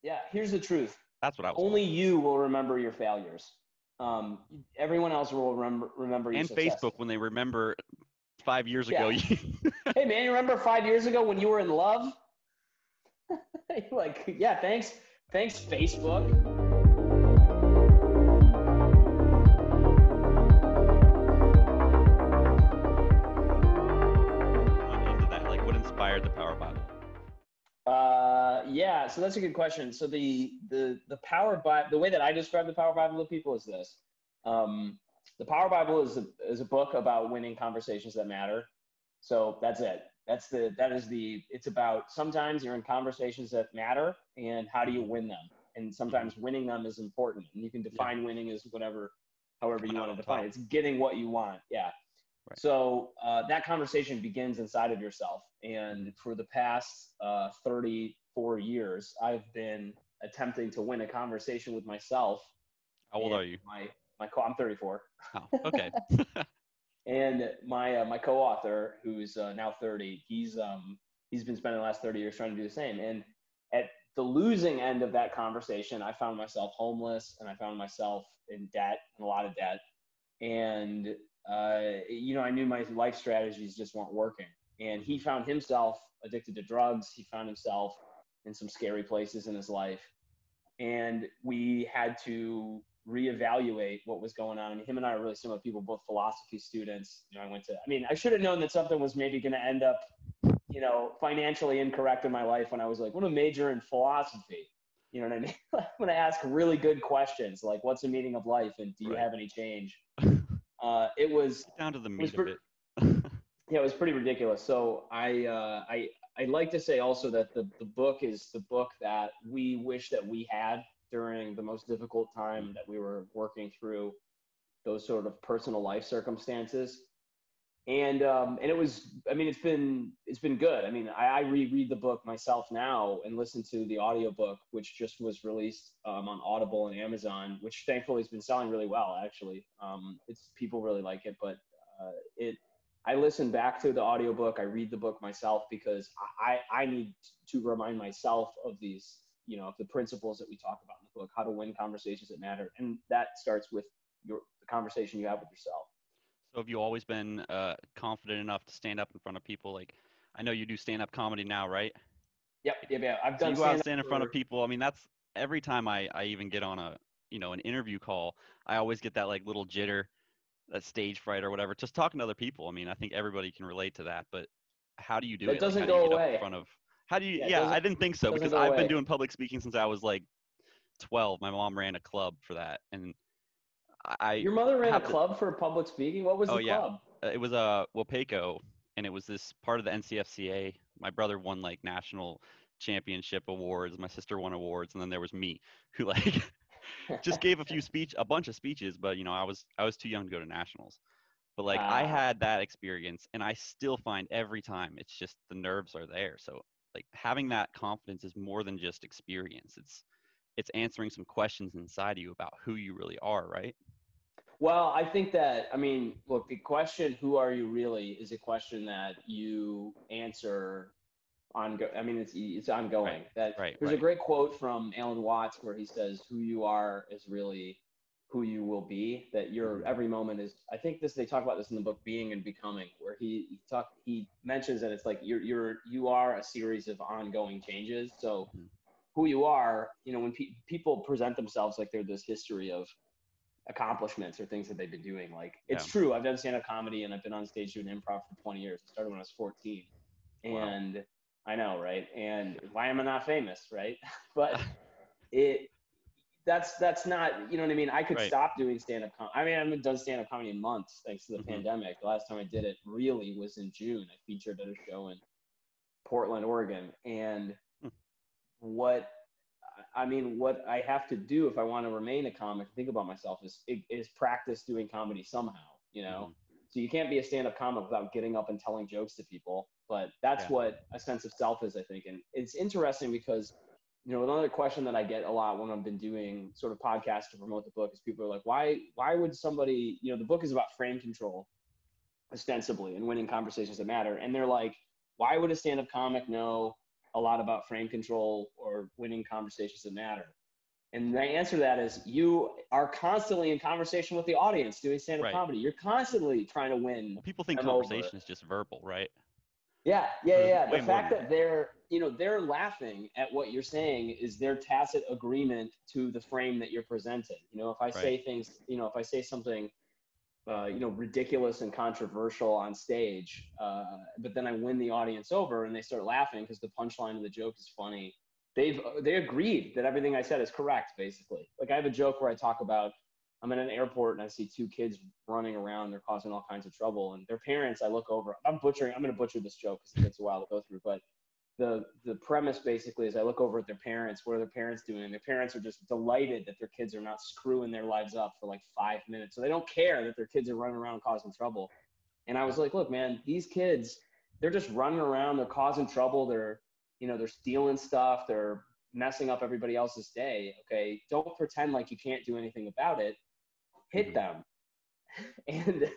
Yeah, here's the truth. That's what I was Only told. you will remember your failures. Everyone else will remember your And successes. Facebook, when they remember 5 years ago, Yeah. Hey, man, you remember 5 years ago when you were in love? Like, yeah, thanks, Facebook. went into that. Like, what inspired the Power Bible? Yeah, so that's a good question. So the Power Bible, the way that I describe the Power Bible to people is this: the Power Bible is a book about winning conversations that matter. So that's it. It's about sometimes you're in conversations that matter, and how do you Hmm. win them? And Hmm. sometimes winning them is important, and you can Yeah, define winning as however you coming out want to on define it. top. It's getting what you want. Yeah. Right. So that conversation begins inside of yourself. And for the past 34 years, I've been attempting to win a conversation with myself How old and are you? I'm 34, Oh, okay. and my co-author, who's now 30, he's been spending the last 30 years trying to do the same. And at the losing end of that conversation, I found myself homeless, and I found myself in debt, in a lot of debt, and I knew my life strategies just weren't working. And he Hmm. found himself addicted to drugs. He found himself in some scary places in his life, and we had to reevaluate what was going on. I mean, him and I are really similar people, both philosophy students. I should have known that something was maybe going to end up, financially incorrect in my life when I was like, I'm going to major in philosophy. You know what I mean? I'm going to ask really good questions like, what's the meaning of life, and do you Right. have any change? It was Get down to the it was meat of pretty it. yeah, it was pretty ridiculous. So I like to say also that the book is the book that we wish that we had during the most difficult time that we were working through those sort of personal life circumstances. And it was, I mean, it's been good. I mean, I reread the book myself now and listen to the audiobook, which just was released on Audible and Amazon, which thankfully has been selling really well. Actually, it's people really like it, but it. I listen back to the audiobook. I read the book myself because I need to remind myself of of the principles that we talk about in the book, how to win conversations that matter, and that starts with the conversation you have with yourself. So have you always been confident enough to stand up in front of people? Like, I know you do stand-up comedy now, right? Yep, yep, yeah. I've So you done go out and stand up stand in front of for. people. I mean, that's every time I even get on an interview call, I always get that like little jitter, that stage fright or whatever. Just talking to other people. I mean, I think everybody can relate to that, but how do you do That it? Like, how doesn't do you go get up in away. front of, how do you, Yeah, it yeah, doesn't I didn't think so doesn't because go I've been away. doing public speaking since I was like 12. My mom ran a club for that. And I Your mother ran a have to, club for public speaking. What was oh the yeah, club? it was a Wapaco, and it was this part of the NCFCA. My brother won like national championship awards. My sister won awards, and then there was me who like just gave a bunch of speeches, but I was too young to go to nationals. But like I Ah, had that experience, and I still find every time it's just the nerves are there. So like having that confidence is more than just experience. It's answering some questions inside of you about who you really are, right? well, I think that, I mean, look, the question, who are you really, is a question that you answer I mean, it's Right, ongoing. That right, there's a right. great quote from Alan Watts where he says, "Who you are is really who you will be." That your Hmm. every moment is. I think they talk about this in the book Being and Becoming, where he mentions that it's like you are a series of ongoing changes. So Hmm. who you are, when people present themselves like they're this history of accomplishments or things that they've been doing. Like, it's Yeah. true. I've done stand-up comedy and I've been on stage doing improv for 20 years. I started when I was 14, Wow. and I know, right? And why am I not famous, right? But it that's not, you know what I mean? I could Right. stop doing stand-up I mean, I haven't done stand-up comedy in months thanks to the Hmm. pandemic. The last time I did it really was in June. I featured at a show in Portland, Oregon. And what what I have to do if I want to remain a comic, think about myself, is practice doing comedy somehow, Hmm. So you can't be a stand-up comic without getting up and telling jokes to people. But that's Yeah. what a sense of self is, I think. And it's interesting because, another question that I get a lot when I've been doing sort of podcasts to promote the book is people are like, why would somebody, the book is about frame control ostensibly and winning conversations that matter. And they're like, why would a stand-up comic know a lot about frame control or winning conversations that matter. And the answer to that is you are constantly in conversation with the audience doing stand-up Right. comedy. You're constantly trying to win Well, people think them over. conversation is just verbal, right? Yeah. Way The more fact than that they're laughing at what you're saying is their tacit agreement to the frame that you're presenting. If I right. say things, if I say something, ridiculous and controversial on stage, but then I win the audience over and they start laughing because the punchline of the joke is funny. They agreed that everything I said is correct, basically. Like I have a joke where I talk about I'm in an airport and I see two kids running around. They're causing all kinds of trouble, and their parents. I look over. I'm going to butcher this joke because it takes a while to go through, but the premise basically is I look over at their parents. What are their parents doing? Their parents are just delighted that their kids are not screwing their lives up for like 5 minutes. So they don't care that their kids are running around causing trouble. And I was like, look, man, these kids, they're just running around. They're causing trouble. They're stealing stuff. They're messing up everybody else's day. Okay. Don't pretend like you can't do anything about it. Hit them. And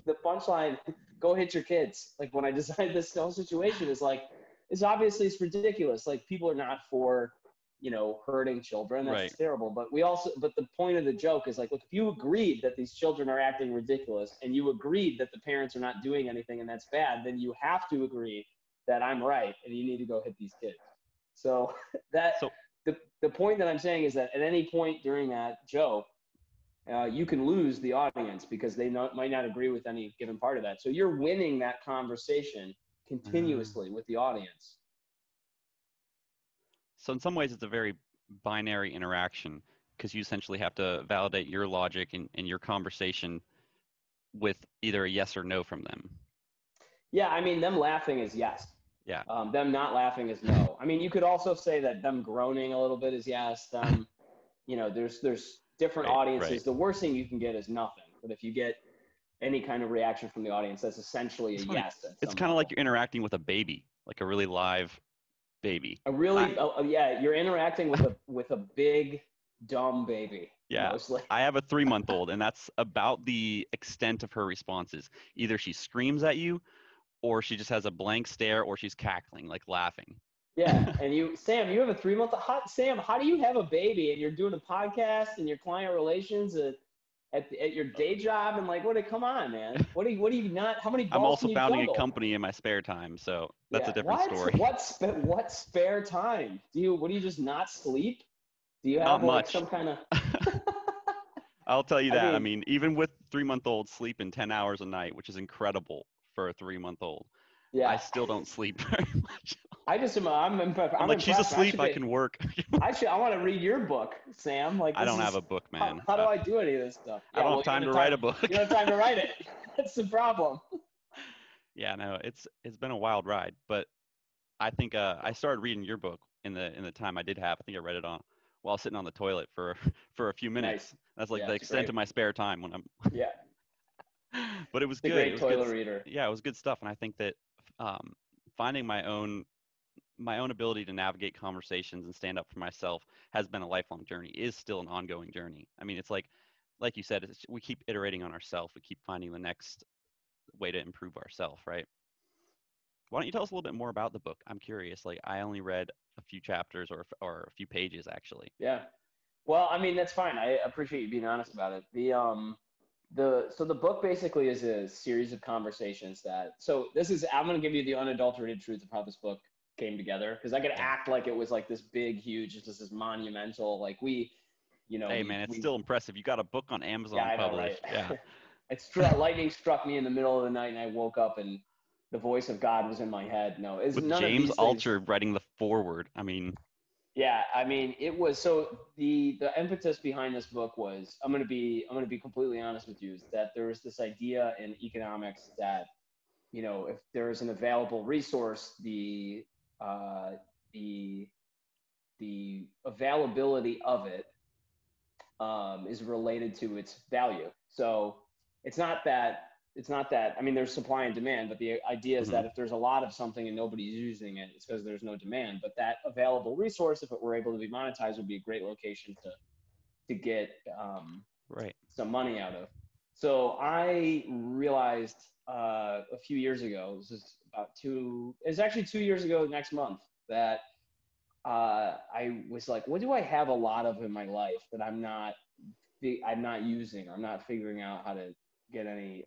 the punchline, go hit your kids. Like when I designed this whole situation is like, it's ridiculous. Like people are not for, hurting children. That's Right. terrible. But the point of the joke is like, look, if you agreed that these children are acting ridiculous and you agreed that the parents are not doing anything and that's bad, then you have to agree that I'm right and you need to go hit these kids. So the point that I'm saying is that at any point during that joke, you can lose the audience because they might not agree with any given part of that. So you're winning that conversation continuously with the audience. So in some ways, it's a very binary interaction because you essentially have to validate your logic and your conversation with either a yes or no from them. Yeah, I mean, them laughing is yes. Yeah. Them not laughing is no. I mean, you could also say that them groaning a little bit is yes. Them, there's different audiences. Right. The worst thing you can get is nothing. But if you get any kind of reaction from the audience, that's essentially a yes. It's kind of like you're interacting with a baby, like a really live baby. You're interacting with a big dumb baby. Yeah, mostly. I have a 3-month-old, and that's about the extent of her responses. Either she screams at you, or she just has a blank stare, or she's cackling, like laughing. Yeah, and Sam, you have a 3-month. Sam, how do you have a baby and you're doing a podcast and your client relations at your day job and like, come on, man? What do you not? How many balls I'm also can you founding juggle? a company in my spare time, so that's a different story. What spare time? What do you just not sleep? Do you have not like much. some kind of? I'll tell you that. I mean, even with 3-month-olds sleeping 10 hours a night, which is incredible for a 3-month-old, I still don't sleep very much. I'm like, she's asleep. I can work. I want to read your book, Sam. Like, I don't have a book, man. How do I do any of this stuff? I don't have time to write a book. You don't have time to write it. That's the problem. Yeah, no, it's been a wild ride, but I think I started reading your book in the time I did have. I think I read it while sitting on the toilet for a few minutes. Nice. That's like the extent of my spare time when I'm. Yeah. But it was good. Great toilet reader. Yeah, it was good stuff, and I think that finding my own ability to navigate conversations and stand up for myself has been a lifelong journey. Is still an ongoing journey. I mean, it's like you said, we keep iterating on ourselves. We keep finding the next way to improve ourselves, right? Why don't you tell us a little bit more about the book? I'm curious. Like, I only read a few chapters or a few pages, actually. Yeah. Well, I mean, that's fine. I appreciate you being honest about it. So the book basically is a series of conversations I'm going to give you the unadulterated truth of how this book came together, because I could act like it was like this big, huge, just this monumental, like Hey, man, it's still impressive. You got a book on Amazon published. Right? Yeah. Lightning struck me in the middle of the night and I woke up and the voice of God was in my head. No, it's with none James of these Altucher writing the foreword. I mean, yeah, I mean, it was, so the impetus behind this book was, I'm going to be completely honest with you, is that there was this idea in economics that, if there's an available resource, the availability of it is related to its value. So it's not that, I mean, there's supply and demand, but the idea is that if there's a lot of something and nobody's using it, it's because there's no demand. But that available resource, if it were able to be monetized, would be a great location to get some money out of. So I realized a few years ago, it's actually 2 years ago next month, that I was like, what do I have a lot of in my life that I'm not using, or I'm not figuring out how to get any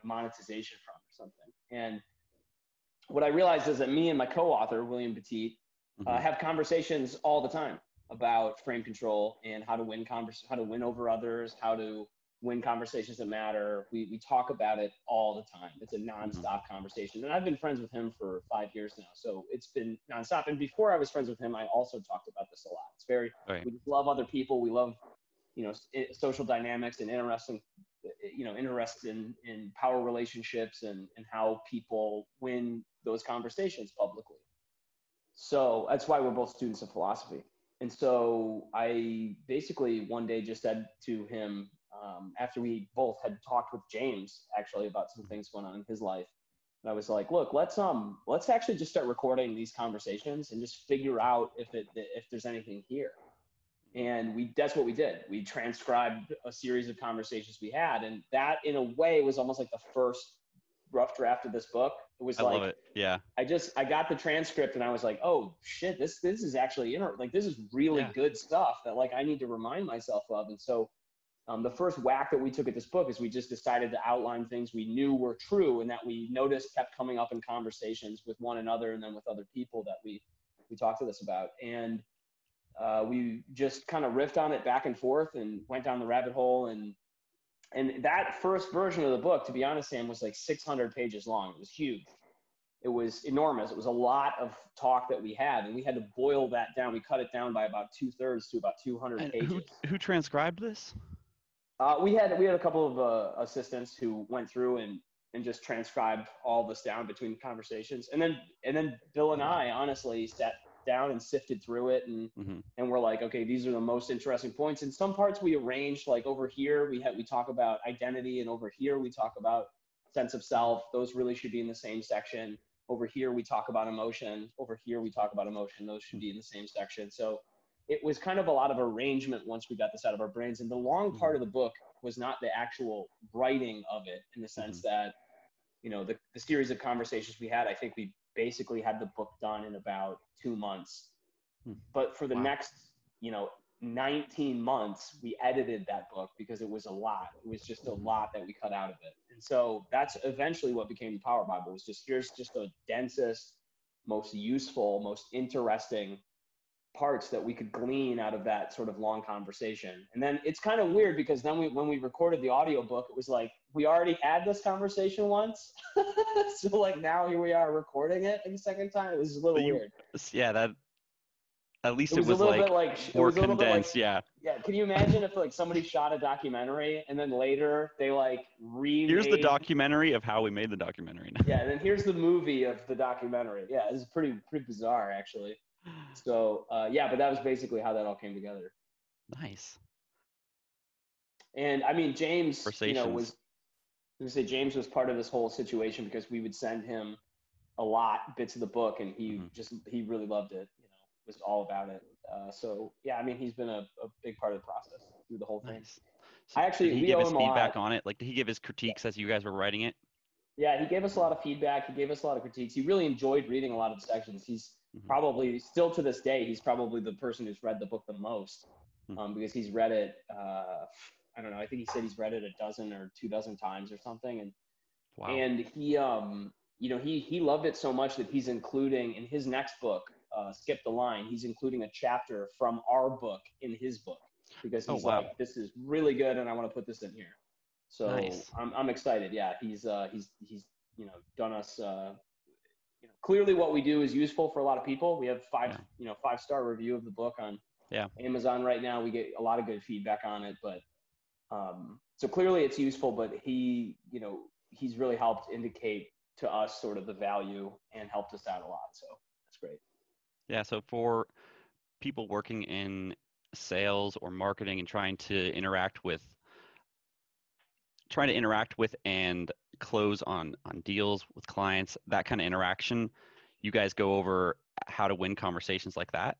monetization from or something. And what I realized is that me and my co-author, William Petit, have conversations all the time about frame control and how to win how to win over others, how to win conversations that matter. We talk about it all the time. It's a nonstop conversation. And I've been friends with him for 5 years now. So it's been nonstop. And before I was friends with him, I also talked about this a lot. It's very, we just love other people. We love, social dynamics and interest in power relationships and how people win those conversations publicly. So that's why we're both students of philosophy. And so I basically one day just said to him, after we both had talked with James actually about some things going on in his life, and I was like, look, let's actually just start recording these conversations and just figure out if there's anything here. And that's what we did. We transcribed a series of conversations we had, and that in a way was almost like the first rough draft of this book. It was I love it. Yeah. I got the transcript and I was like, oh shit, this is actually this is really good stuff that I need to remind myself of. And so the first whack that we took at this book is we just decided to outline things we knew were true and that we noticed kept coming up in conversations with one another and then with other people that we talked to this about. And we just kind of riffed on it back and forth and went down the rabbit hole. And that first version of the book, to be honest, Sam, was 600 pages long. It was huge. It was enormous. It was a lot of talk that we had, and we had to boil that down. We cut it down by about 2/3 to about 200 pages. Who transcribed this? We had a couple of assistants who went through and just transcribed all this down between conversations. And then Bill and I honestly sat down and sifted through it and we're like, okay, these are the most interesting points. In some parts we arranged, over here we talk about identity, and over here we talk about sense of self. Those really should be in the same section. Over here we talk about emotion. Over here we talk about emotion. Those should be in the same section. So it was kind of a lot of arrangement once we got this out of our brains. And the long part of the book was not the actual writing of it, in the sense that, the series of conversations we had, I think we basically had the book done in about 2 months. But for the next, 19 months, we edited that book because it was a lot. It was just a lot that we cut out of it. And so that's eventually what became the Power Bible. Was just, here's just the densest, most useful, most interesting parts that we could glean out of that sort of long conversation. And then it's kind of weird because then when we recorded the audiobook, it was we already had this conversation once. So now here we are recording it the second time. It was a little weird. Yeah, that at least it was a little bit more condensed. Yeah. Can you imagine if somebody shot a documentary and then later they remade? Here's the documentary of how we made the documentary. Yeah, and then here's the movie of the documentary. Yeah, this is pretty bizarre actually. So but that was basically how that all came together. Nice. And I mean, James, James was part of this whole situation because we would send him bits of the book, and he really loved it. Was all about it. So yeah, I mean, he's been a big part of the process through the whole thing. Nice. So did he give his feedback on it? Did he give his critiques as you guys were writing it? Yeah, he gave us a lot of feedback. He gave us a lot of critiques. He really enjoyed reading a lot of the sections. He's probably still to this day, he's probably the person who's read the book the most, because he's read it. I don't know. I think he said he's read it 12 or 24 times or something. And wow. And he, he loved it so much that he's including in his next book, Skip the Line, he's including a chapter from our book in his book, because he's this is really good and I want to put this in here. So nice. I'm excited. Yeah, he's done us. Clearly what we do is useful for a lot of people. We have 5-star review of the book on Amazon right now. We get a lot of good feedback on it, but so clearly it's useful. But he's really helped indicate to us sort of the value and helped us out a lot. So that's great. Yeah. So for people working in sales or marketing and trying to interact with and close on deals with clients, that kind of interaction, you guys go over how to win conversations like that?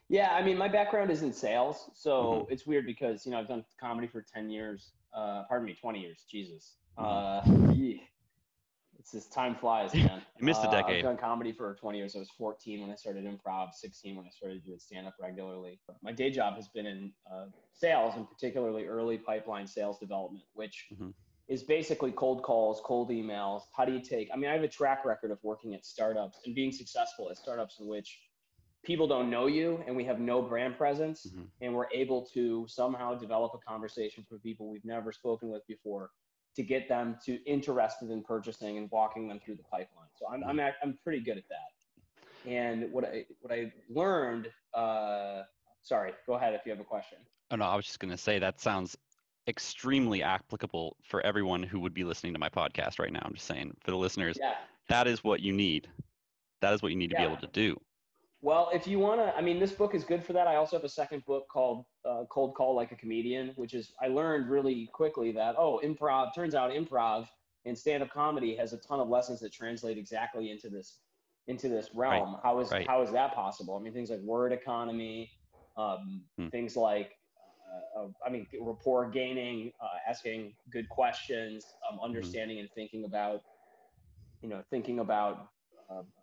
Yeah, I mean, my background is in sales, so it's weird because, I've done comedy for 10 years, 20 years, Jesus. It's It's just time flies, man. You missed a I've decade. done comedy for 20 years. I was 14 when I started improv, 16 when I started doing stand-up regularly. My day job has been in sales, and particularly early pipeline sales development, which Mm-hmm. is basically cold calls, cold emails. How do you take, I mean, I have a track record of working at startups and being successful at startups in which people don't know you and we have no brand presence, Mm-hmm. and we're able to somehow develop a conversation with people we've never spoken with before to get them to interested in purchasing and walking them through the pipeline. So I'm pretty good at that. And what I learned, sorry, go ahead if you have a question. Oh no, I was just gonna say that sounds extremely applicable for everyone who would be listening to my podcast right now. I'm just saying for the listeners, Yeah. that is what you need. That is what you need to be able to do. Well, if you want to, I mean, this book is good for that. I also have a second book called Cold Call Like a Comedian, which is, I learned really quickly that, turns out improv and stand-up comedy has a ton of lessons that translate exactly into this realm. Right. How is that possible? I mean, things like word economy, things like, rapport gaining, asking good questions, understanding and thinking about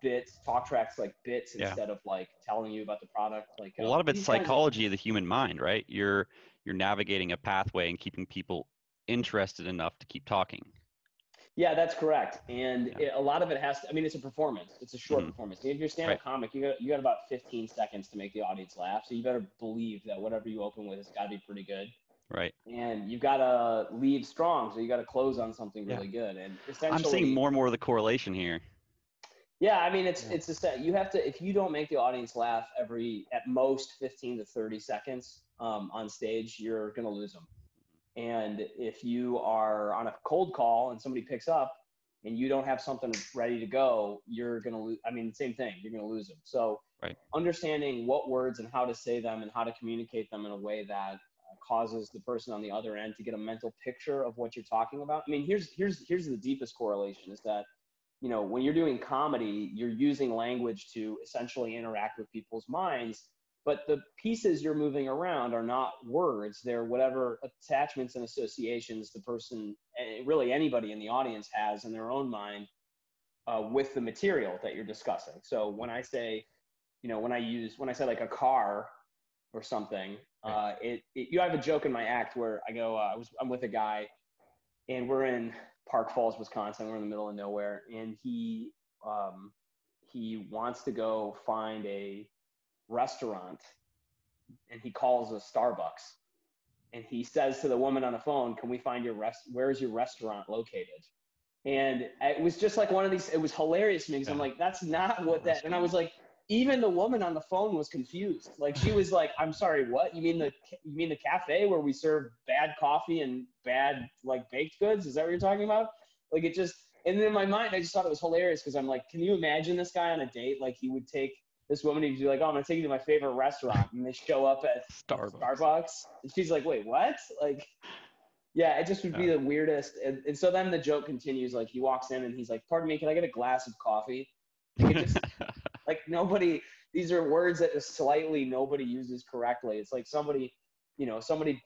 bits, talk tracks like bits instead of like telling you about the product. Like a lot of it's psychology of the human mind, right? You're navigating a pathway and keeping people interested enough to keep talking. Yeah, that's correct. And a lot of it has to, I mean, it's a performance. It's a short performance. If you're a stand-up comic, you got about 15 seconds to make the audience laugh. So you better believe that whatever you open with has got to be pretty good. Right. And you've got to lead strong. So you got to close on something really good. And essentially, I'm seeing more and more of the correlation here. Yeah, I mean, it's a set. You have to, if you don't make the audience laugh at most 15 to 30 seconds on stage, you're going to lose them. And if you are on a cold call and somebody picks up and you don't have something ready to go, you're going to lose. I mean, same thing, you're going to lose them. So understanding what words and how to say them and how to communicate them in a way that causes the person on the other end to get a mental picture of what you're talking about. I mean, here's the deepest correlation is that, when you're doing comedy, you're using language to essentially interact with people's minds, but the pieces you're moving around are not words. They're whatever attachments and associations the person, really anybody in the audience has in their own mind with the material that you're discussing. So when I say, when I say like a car or something, you have a joke in my act where I go, I'm with a guy and we're in Park Falls, Wisconsin. We're in the middle of nowhere, and he wants to go find a restaurant, and he calls a Starbucks, and he says to the woman on the phone, "Can we find where is your restaurant located?" And it was just like one of these. It was hilarious to me because I'm like, "That's not what that." And I was like, even the woman on the phone was confused. Like she was like, "I'm sorry, what? You mean the cafe where we serve bad coffee and bad like baked goods? Is that what you're talking about?" Like it just, and then in my mind, I just thought it was hilarious because I'm like, can you imagine this guy on a date? Like he would take this woman, he'd be like, "Oh, I'm gonna take you to my favorite restaurant," and they show up at Starbucks, and she's like, "Wait, what?" Like, yeah, it just would be the weirdest. And so then the joke continues. Like he walks in and he's like, "Pardon me, can I get a glass of coffee?" Like, it just, like nobody, these are words that just slightly nobody uses correctly. It's like somebody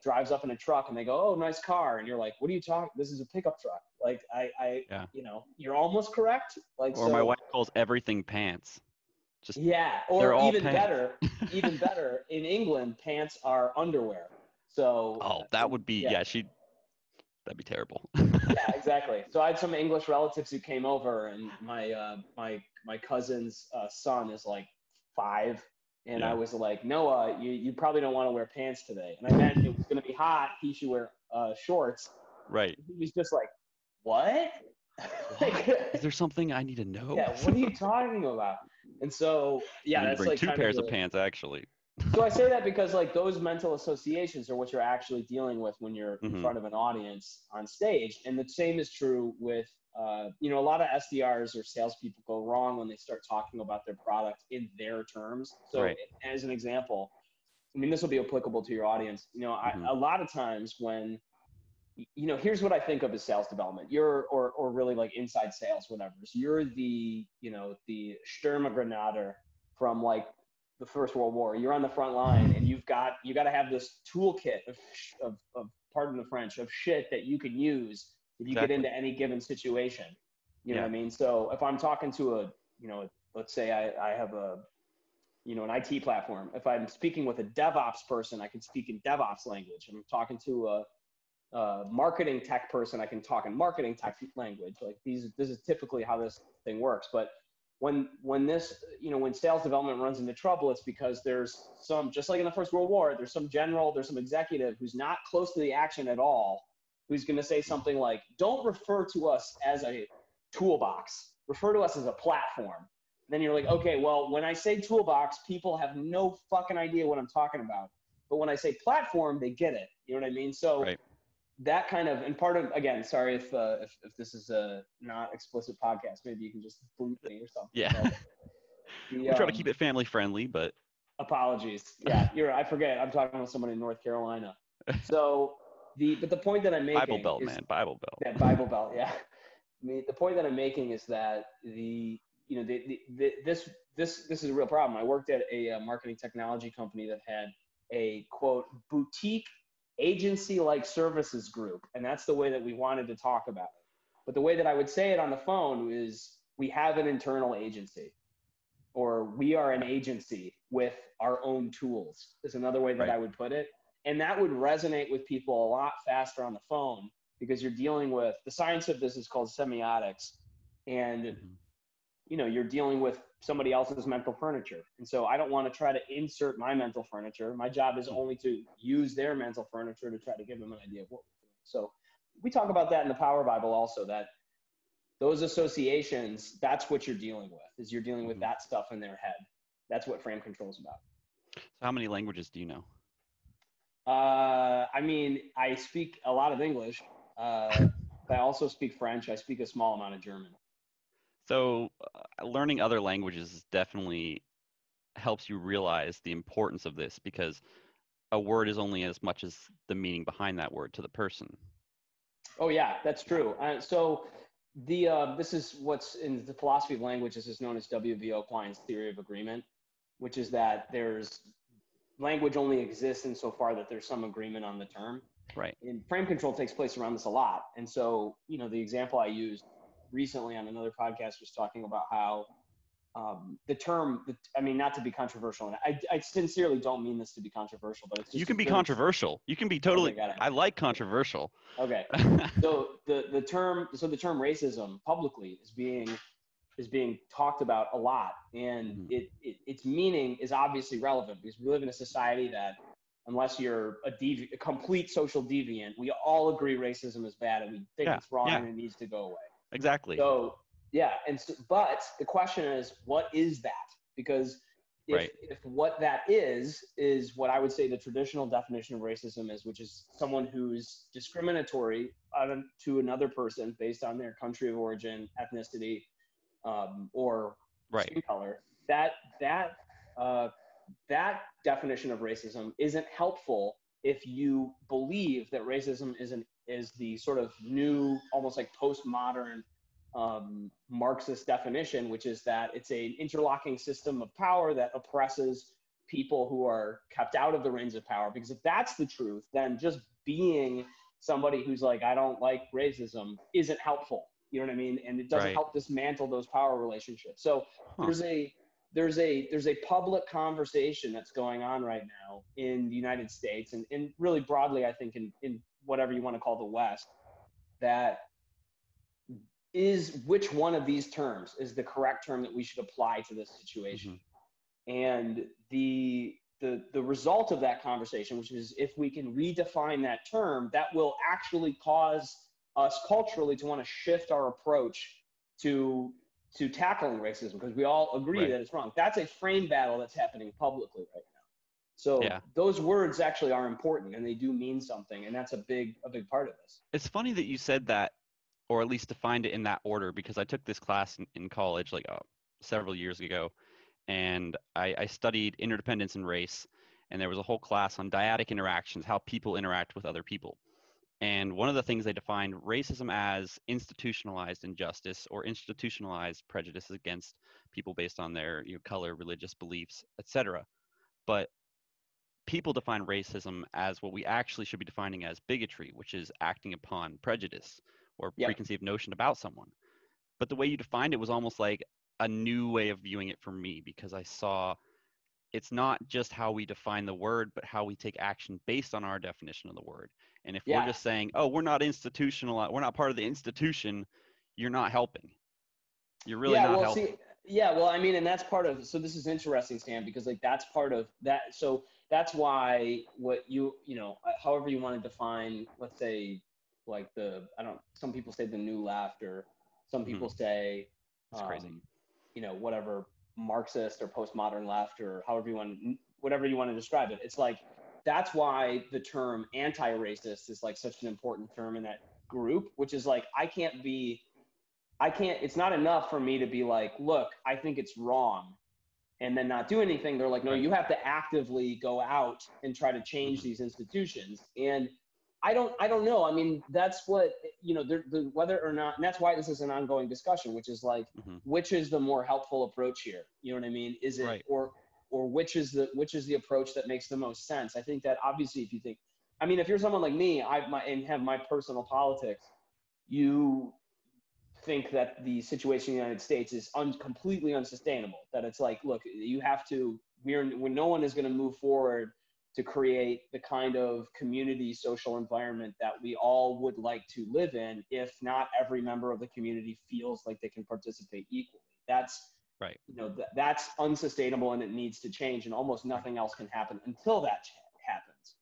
drives up in a truck and they go, "Oh, nice car." And you're like, "What are you talking? This is a pickup truck." Like you're almost correct. Like, or my wife calls everything pants. Just or even pants. even better, in England, pants are underwear. So that would be that'd be terrible. Yeah, exactly. So I had some English relatives who came over, and my cousin's son is like 5, and I was like, "Noah, you probably don't want to wear pants today." And I meant it was going to be hot. He should wear shorts. Right. He was just like, "What? Is there something I need to know?" Yeah. What are you talking about? And so that's bring like 2 pairs of pants actually. So I say that because like those mental associations are what you're actually dealing with when you're in front of an audience on stage. And the same is true with, a lot of SDRs or salespeople go wrong when they start talking about their product in their terms. So as an example, I mean, this will be applicable to your audience. A lot of times when, here's what I think of as sales development. Or really like inside sales, whatever. So you're the Sturmgrenader from like the First World War. You're on the front line, and you got to have this toolkit of pardon the French, of shit that you can use if you get into any given situation. You know what I mean? So if I'm talking to a, let's say I have an IT platform. If I'm speaking with a DevOps person, I can speak in DevOps language. If I'm talking to a marketing tech person, I can talk in marketing tech language. Like this is typically how this thing works. But when this, when sales development runs into trouble, it's because there's some, just like in the First World War, there's some general, there's some executive who's not close to the action at all, who's going to say something like, don't refer to us as a toolbox, refer to us as a platform. Then you're like, okay, well, when I say toolbox, people have no fucking idea what I'm talking about. But when I say platform, they get it. You know what I mean? So that kind of, and part of, again, sorry if this is a not explicit podcast, maybe you can just boot me or something. Yeah. We try to keep it family friendly, but apologies. Yeah, I forget. I'm talking with someone in North Carolina. So the point that I'm making Bible Belt, is, man, Bible Belt. Yeah, Bible Belt. Yeah. I mean, the point that I'm making is that this is a real problem. I worked at a marketing technology company that had a quote boutique agency-like services group, and that's the way that we wanted to talk about it. But the way that I would say it on the phone is, we have an internal agency, or we are an agency with our own tools, is another way that I would put it. And that would resonate with people a lot faster on the phone, because you're dealing with, the science of this is called semiotics, and you're dealing with somebody else's mental furniture. And so I don't want to try to insert my mental furniture. My job is only to use their mental furniture to try to give them an idea of what we're doing. So we talk about that in the Power Bible also, that those associations, that's what you're dealing with, is you're dealing with that stuff in their head. That's what frame control is about. So how many languages do you know? I mean, I speak a lot of English. I also speak French. I speak a small amount of German. So learning other languages definitely helps you realize the importance of this, because a word is only as much as the meaning behind that word to the person. Oh yeah, that's true. So this is what's in the philosophy of language. This is known as W.V.O. Klein's theory of agreement, which is that language only exists insofar that there's some agreement on the term. Right. And frame control takes place around this a lot. And so, the example I used recently on another podcast was talking about how the term, not to be controversial, and I sincerely don't mean this to be controversial, but it's just— You can be controversial. You can be totally— Okay, I like controversial. Okay. So the term racism publicly is being talked about a lot, and its meaning is obviously relevant, because we live in a society that, unless you're a complete social deviant, we all agree racism is bad, and we think it's wrong and it needs to go away. Exactly. So yeah, but the question is, what is that? Because if what that is what I would say the traditional definition of racism is, which is someone who's discriminatory to another person based on their country of origin, ethnicity, or skin color, that definition of racism isn't helpful if you believe that racism is the sort of new, almost like postmodern Marxist definition, which is that it's an interlocking system of power that oppresses people who are kept out of the reins of power. Because if that's the truth, then just being somebody who's like, I don't like racism, isn't helpful. You know what I mean? And it doesn't help dismantle those power relationships. So there's a public conversation that's going on right now in the United States, and really broadly, I think in whatever you want to call the West, that is which one of these terms is the correct term that we should apply to this situation. And the result of that conversation, which is, if we can redefine that term, that will actually cause us culturally to want to shift our approach to tackling racism, because we all agree that it's wrong. That's a frame battle that's happening publicly right now. So those words actually are important, and they do mean something, and that's a big part of this. It's funny that you said that, or at least defined it in that order, because I took this class in college several years ago, and I studied interdependence and race, and there was a whole class on dyadic interactions, how people interact with other people. And one of the things they defined racism as institutionalized injustice or institutionalized prejudice against people based on their color, religious beliefs, etc. But people define racism as what we actually should be defining as bigotry, which is acting upon prejudice or preconceived notion about someone. but the way you defined it was almost like a new way of viewing it for me, because I saw it's not just how we define the word, but how we take action based on our definition of the word. And if we're Yeah. just saying, oh, we're not institutional, we're not part of the institution, you're not helping. You're really Yeah, not well, helping. see, yeah, well, I mean, and that's part of, so this is interesting, Sam, because like that's part of that. So that's why what however you want to define, let's say, like some people say the new left, or some Hmm. people say, It's crazy. whatever, Marxist or postmodern left, or whatever you want to describe it. It's like, that's why the term anti-racist is like such an important term in that group, which is like, it's not enough for me to be like, look, I think it's wrong, and then not do anything. They're like, no, Right. you have to actively go out and try to change Hmm. these institutions. And I don't know. I mean, that's what, whether or not, and that's why this is an ongoing discussion, which is like, Hmm. which is the more helpful approach here? You know what I mean? Is it, Right. or which is the approach that makes the most sense? I think that obviously, if you think, I mean, if you're someone like me, and have my personal politics, you think that the situation in the United States is completely unsustainable. That it's like, look, you have to, when no one is going to move forward to create the kind of community social environment that we all would like to live in if not every member of the community feels like they can participate equally. That's Right. that's unsustainable, and it needs to change, and almost nothing else can happen until that happens.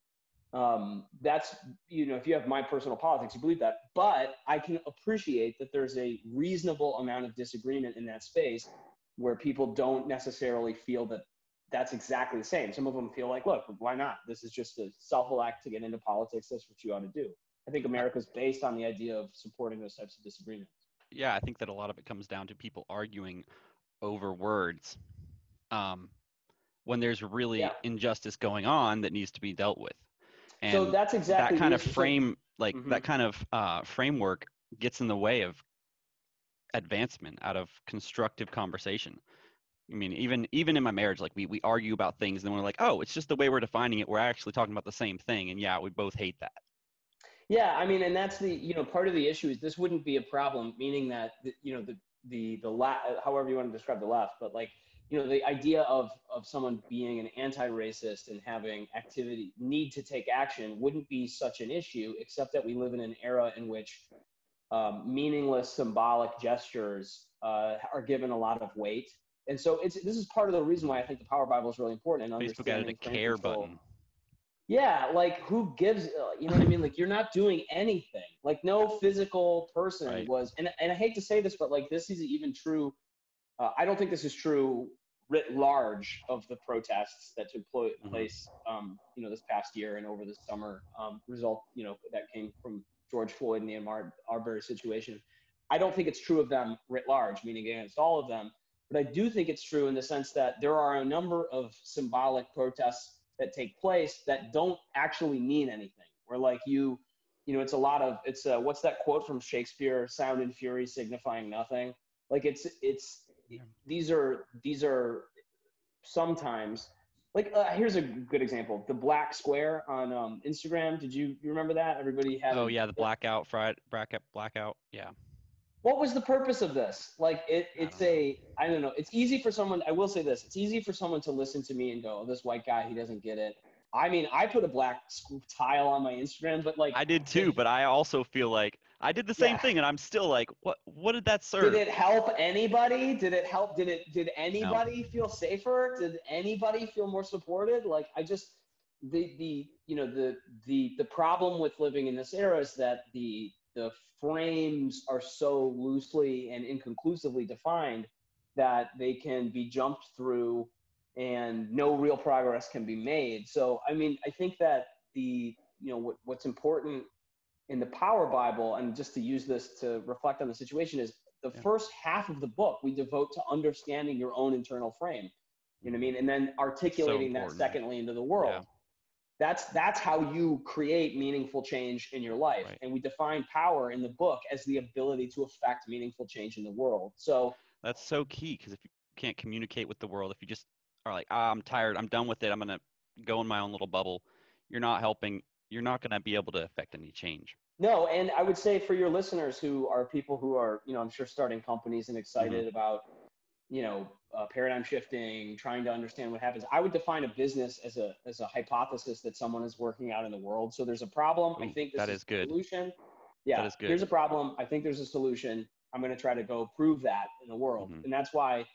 That's, if you have my personal politics, you believe that, but I can appreciate that there's a reasonable amount of disagreement in that space where people don't necessarily feel that that's exactly the same. Some of them feel like, look, why not? This is just a self act to get into politics. That's what you ought to do. I think I, America's based on the idea of supporting those types of disagreements. yeah, I think that a lot of it comes down to people arguing over words, um, when there's Yeah. really injustice going on that needs to be dealt with. So And that's that exactly kind the of issue. So, that kind of framework gets in the way of advancement out of constructive conversation. I mean, even in my marriage, like we argue about things and then we're like, oh, it's just the way we're defining it. We're actually talking about the same thing. And yeah, we both hate that. yeah, I mean, and that's part of the issue is this wouldn't be a problem, meaning that however you want to describe the left, but like, the idea of someone being an anti-racist and having need to take action wouldn't be such an issue, except that we live in an era in which meaningless symbolic gestures are given a lot of weight. And so this is part of the reason why I think the Power Bible is really important in Facebook added a understanding frame care control. button. Yeah, like who gives, you know what I mean? Like, you're not doing anything. Like, no physical person Right. was, and I hate to say this, but like, this is even true. I don't think this is true writ large of the protests that took Hmm. place, this past year and over the summer, that came from George Floyd and the Arbery situation. I don't think it's true of them writ large, meaning against all of them. But I do think it's true in the sense that there are a number of symbolic protests that take place that don't actually mean anything. Where like it's a lot of, what's that quote from Shakespeare? Sound and fury signifying nothing. Like it's Yeah. these are sometimes like, here's a good example: the black square on Instagram. You remember that? Everybody had Oh yeah, the blackout Friday bracket blackout. Yeah. what was the purpose of this? Like, I don't know. I don't know. It's easy for someone, I will say this, it's easy for someone to listen to me and go, oh, this white guy, he doesn't get it. I mean, I put a black tile on my Instagram, but like, I did the, too, but I also feel like I did the same yeah. thing and I'm still like, what did that Did serve? it help anybody? Did No. anybody feel safer? Did anybody feel more supported? Like, I just, the problem with living in this era is that the frames are so loosely and inconclusively defined that they can be jumped through and no real progress can be made. So, I mean, I think that what's important in the Power Bible, and just to use this to reflect on the situation, is the Yeah. first half of the book we devote to understanding your own internal frame. You know what I Hmm. mean? And then So articulating that important. secondly into the Yeah. world. That's how you create meaningful change in your life. Right. And we define power in the book as the ability to affect meaningful change in the world. So That's so key because if you can't communicate with the world, if you just are like, ah, I'm tired, I'm done with it, I'm gonna go in my own little bubble, you're not helping. You're not gonna be able to affect any change. No, and I would say for your listeners who are people who are, I'm sure starting companies and Hmm. excited about, paradigm shifting, trying to understand what happens. I would define a business as a hypothesis that someone is working out in the world. So there's a problem. I Ooh, think this that is is the good. solution. That Yeah, is good. here's a problem. I think there's a solution. I'm going to try to go prove that in the world. Hmm. And that's why,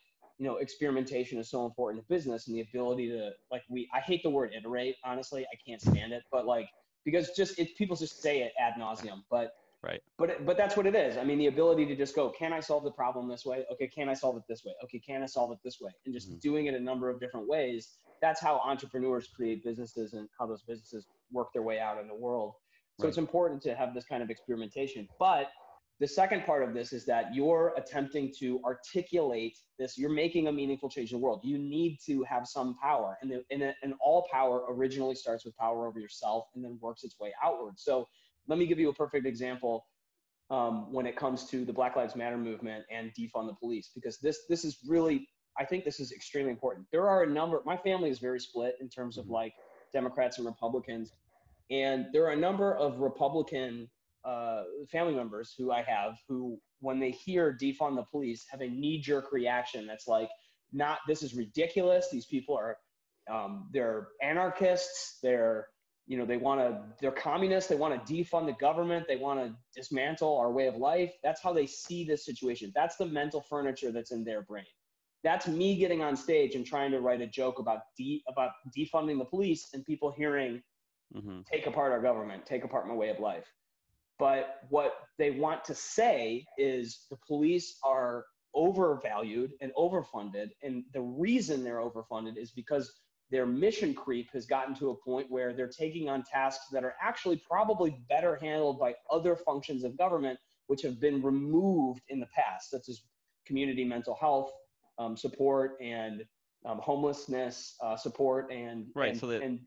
experimentation is so important in business and the ability to I hate the word iterate, honestly. I can't stand it, but because people just say it ad nauseum, Right. but that's what it is. I mean, the ability to just go, can I solve the problem this way? Okay, can I solve it this way? Okay, can I solve it this way? And Hmm. just doing it a number of different ways. That's how entrepreneurs create businesses and how those businesses work their way out in the world. So it's Right. important to have this kind of experimentation. But the second part of this is that you're attempting to articulate this. You're making a meaningful change in the world. You need to have some power, and all power originally starts with power over yourself and then works its way outward. So let me give you a perfect example when it comes to the Black Lives Matter movement and defund the police, because this is really, I think this is extremely important. There are a number. My family is very split in terms of Hmm. Democrats and Republicans, and there are a number of Republican family members who I have who, when they hear defund the police, have a knee-jerk reaction that's like, not, this is ridiculous. These people are, they're anarchists. They're communists. They want to defund the government. They want to dismantle our way of life. That's how they see this situation. That's the mental furniture that's in their brain. That's me getting on stage and trying to write a joke about defunding the police and people hearing, Hmm. take apart our government, take apart my way of life. But what they want to say is the police are overvalued and overfunded. And the reason they're overfunded is because their mission creep has gotten to a point where they're taking on tasks that are actually probably better handled by other functions of government, which have been removed in the past, such as community mental health support and homelessness support Right. So that and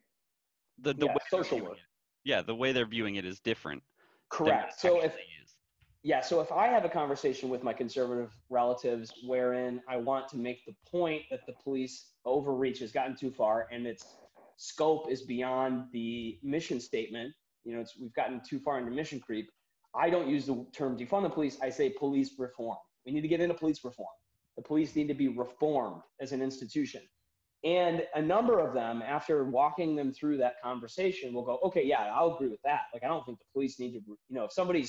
the way yeah, they're social viewing work. it, yeah, the way they're viewing it is different than what it Correct. actually is. So if I have a conversation with my conservative relatives wherein I want to make the point that the police overreach has gotten too far and its scope is beyond the mission statement, we've gotten too far into mission creep. I don't use the term defund the police. I say police reform. We need to get into police reform. The police need to be reformed as an institution. And a number of them, after walking them through that conversation, will go, okay, yeah, I'll agree with that. I don't think the police need to,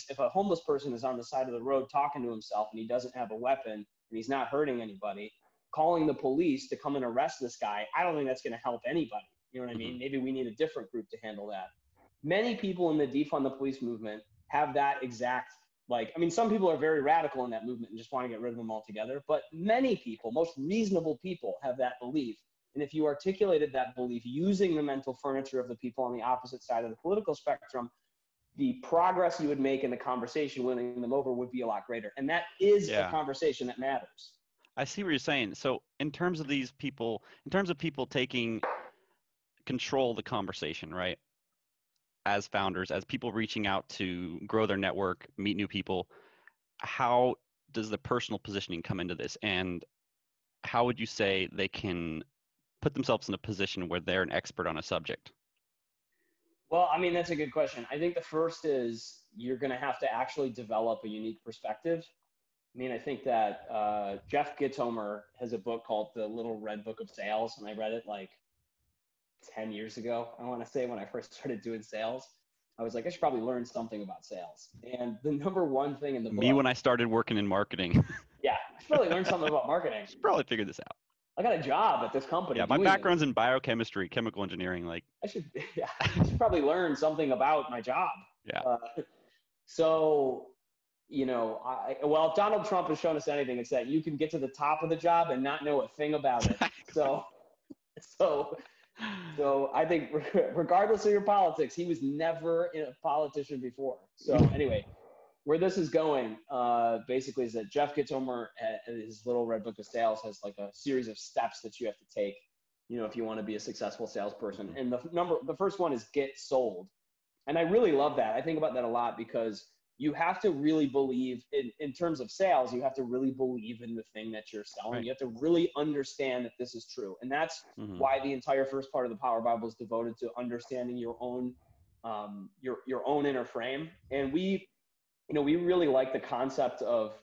if a homeless person is on the side of the road talking to himself and he doesn't have a weapon and he's not hurting anybody, calling the police to come and arrest this guy, I don't think that's going to help anybody. You know what I Hmm. mean? Maybe we need a different group to handle that. Many people in the defund the police movement have that exact, some people are very radical in that movement and just want to get rid of them altogether, but many people, most reasonable people, have that belief. And if you articulated that belief using the mental furniture of the people on the opposite side of the political spectrum, the progress you would make in the conversation winning them over would be a lot greater. And that is a Yeah. conversation that matters. I see what you're saying. So in terms of these people, in terms of people taking control of the conversation, right? As founders, as people reaching out to grow their network, meet new people, how does the personal positioning come into this? And how would you say they can put themselves in a position where they're an expert on a subject? Well, that's a good question. I think the first is you're going to have to actually develop a unique perspective. I think that Jeff Gitomer has a book called The Little Red Book of Sales, and I read it 10 years ago, I want to say, when I first started doing sales. I was like, I should probably learn something about sales. And the number one thing in the Me book, when I started working in marketing, yeah, I should probably learn something about marketing. should probably figure this out. I got a job at this company Yeah, my doing this. background's in biochemistry, chemical engineering. Like, I should, yeah, I should probably learn something about my job. yeah, Uh, so, well, if Donald Trump has shown us anything, it's that you can get to the top of the job and not know a thing about it. So, so So I think regardless of your politics, he was never a politician before. So anyway, where this is going basically is that Jeff Gitomer, his little red book of sales, has a series of steps that you have to take, if you want to be a successful salesperson. Mhm. And the first one is get sold. And I really love that. I think about that a lot because you have to really believe in terms of sales, you have to really believe in the thing that you're selling. Right. You have to really understand that this is true. And that's Hmm. why the entire first part of the Power Bible is devoted to understanding your own your own inner frame. And we really like the concept of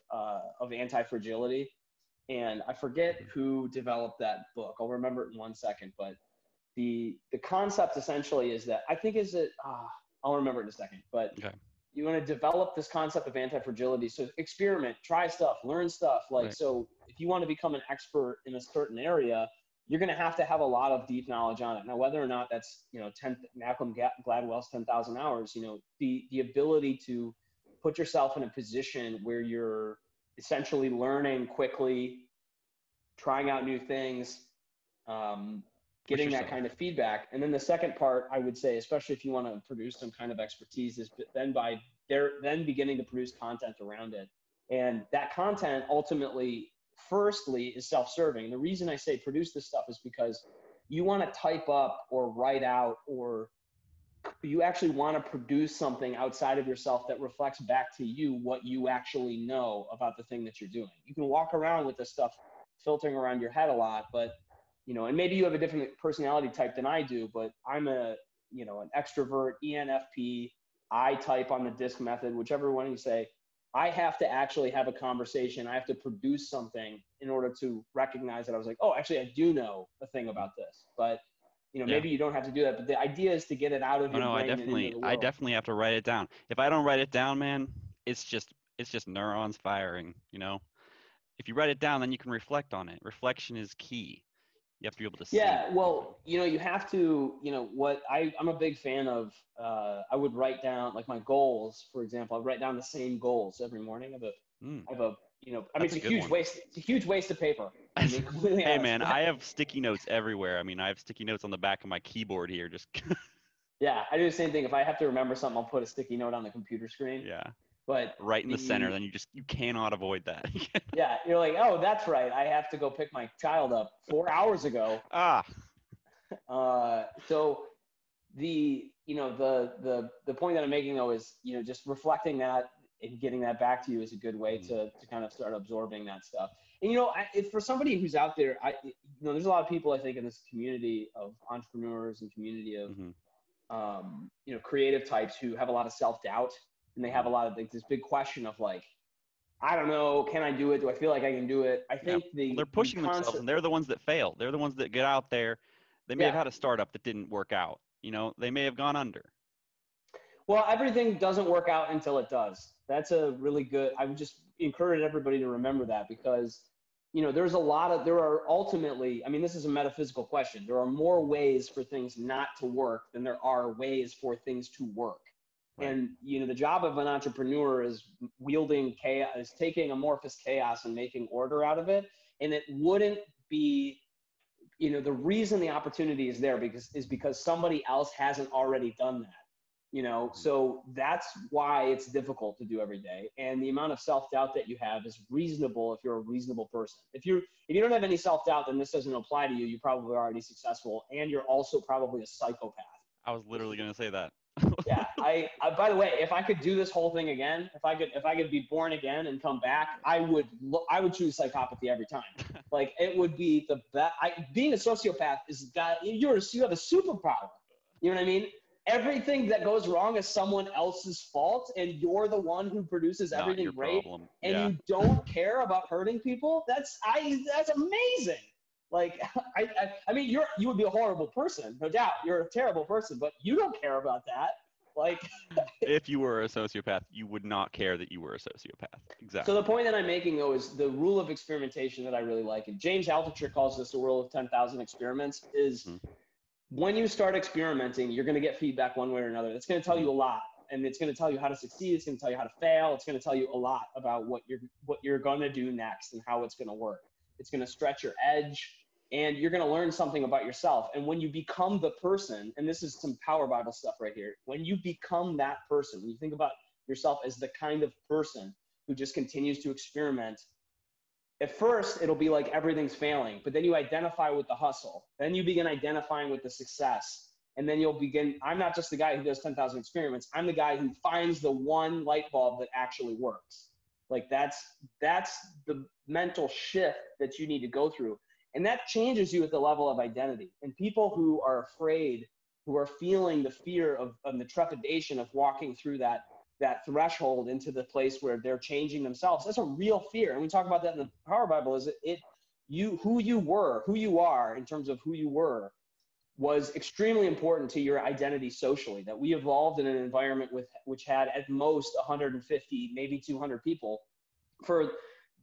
anti-fragility. And I forget who developed that book. I'll remember it in 1 second. But the concept essentially is that I'll remember it in a second. But Okay. you want to develop this concept of anti-fragility. So experiment, try stuff, learn stuff. Right. So if you want to become an expert in a certain area, you're going to have a lot of deep knowledge on it. Now, whether or not that's, Malcolm Gladwell's 10,000 hours, the ability to put yourself in a position where you're essentially learning quickly, trying out new things, getting that kind of feedback. And then the second part, I would say, especially if you want to produce some kind of expertise, is then beginning to produce content around it. And that content ultimately, firstly, is self-serving. The reason I say produce this stuff is because you want to type up or write out, or you actually want to produce something outside of yourself that reflects back to you what you actually know about the thing that you're doing. You can walk around with this stuff filtering around your head a lot, but and maybe you have a different personality type than I do, but I'm an extrovert, ENFP. I type on the DISC method, whichever one you say. I have to actually have a conversation. I have to produce something in order to recognize that I was like, oh, actually, I do know a thing about this. But maybe you don't have to do that. But the idea is to get it out of your brain and into the world. I definitely have to write it down. If I don't write it down, man, it's just neurons firing. If you write it down, then you can reflect on it. Reflection is key. You have to be able to see. Yeah, well, you have to, what I'm a big fan of, I would write down like my goals, for example. I write down the same goals every morning. It's a huge waste. It's a huge waste of paper. Hey, man, I have sticky notes everywhere. I have sticky notes on the back of my keyboard here. Just yeah, I do the same thing. If I have to remember something, I'll put a sticky note on the computer screen. Yeah. But right in the center, then you cannot avoid that. Yeah, you're like, oh, that's right. I have to go pick my child up 4 hours ago. So the point that I'm making though is, just reflecting that and getting that back to you is a good way to kind of start absorbing that stuff. And if for somebody who's out there, there's a lot of people I think in this community of entrepreneurs and community of creative types who have a lot of self-doubt, and they have a lot of this big question of like, I don't know, can I do it? Do I feel like I can do it? I think they're pushing themselves, and they're the ones that fail. They're the ones that get out there. They may have had a startup that didn't work out. They may have gone under. Well, everything doesn't work out until it does. That's a really good, I would just encourage everybody to remember that, because, there are ultimately, this is a metaphysical question. There are more ways for things not to work than there are ways for things to work. Right. And, the job of an entrepreneur is wielding chaos, is taking amorphous chaos and making order out of it. And it wouldn't be, the reason the opportunity is there is because somebody else hasn't already done that. So that's why it's difficult to do every day. And the amount of self-doubt that you have is reasonable if you're a reasonable person. If you don't have any self-doubt, then this doesn't apply to you. You're probably already successful, and you're also probably a psychopath. I was literally going to say that. Yeah. I by the way, if I could do this whole thing again, if I could be born again and come back, I would choose psychopathy every time. Like, it would be the best. Being a sociopath you have a superpower. You know what I mean? Everything that goes wrong is someone else's fault, and you're the one who produces everything great. And you don't care about hurting people. That's amazing. Like, you would be a horrible person, no doubt. You're a terrible person, but you don't care about that. Like, if you were a sociopath, you would not care that you were a sociopath. Exactly. So the point that I'm making, though, is the rule of experimentation that I really like, and James Altucher calls this the rule of 10,000 experiments, is when you start experimenting, you're going to get feedback one way or another. It's going to tell you a lot, and it's going to tell you how to succeed. It's going to tell you how to fail. It's going to tell you a lot about what you're going to do next and how it's going to work. It's going to stretch your edge, and you're going to learn something about yourself. And when you become the person, and this is some power Bible stuff right here, when you become that person, when you think about yourself as the kind of person who just continues to experiment, at first it'll be like everything's failing, but then you identify with the hustle. Then you begin identifying with the success. And then you'll begin, I'm not just the guy who does 10,000 experiments. I'm the guy who finds the one light bulb that actually works. Like, that's the mental shift that you need to go through. And that changes you at the level of identity. And people who are afraid, who are feeling the fear of the trepidation of walking through that threshold into the place where they're changing themselves. That's a real fear. And we talk about that in the Power Bible, is who you are in terms of who you were was extremely important to your identity socially, that we evolved in an environment which had at most 150, maybe 200 people for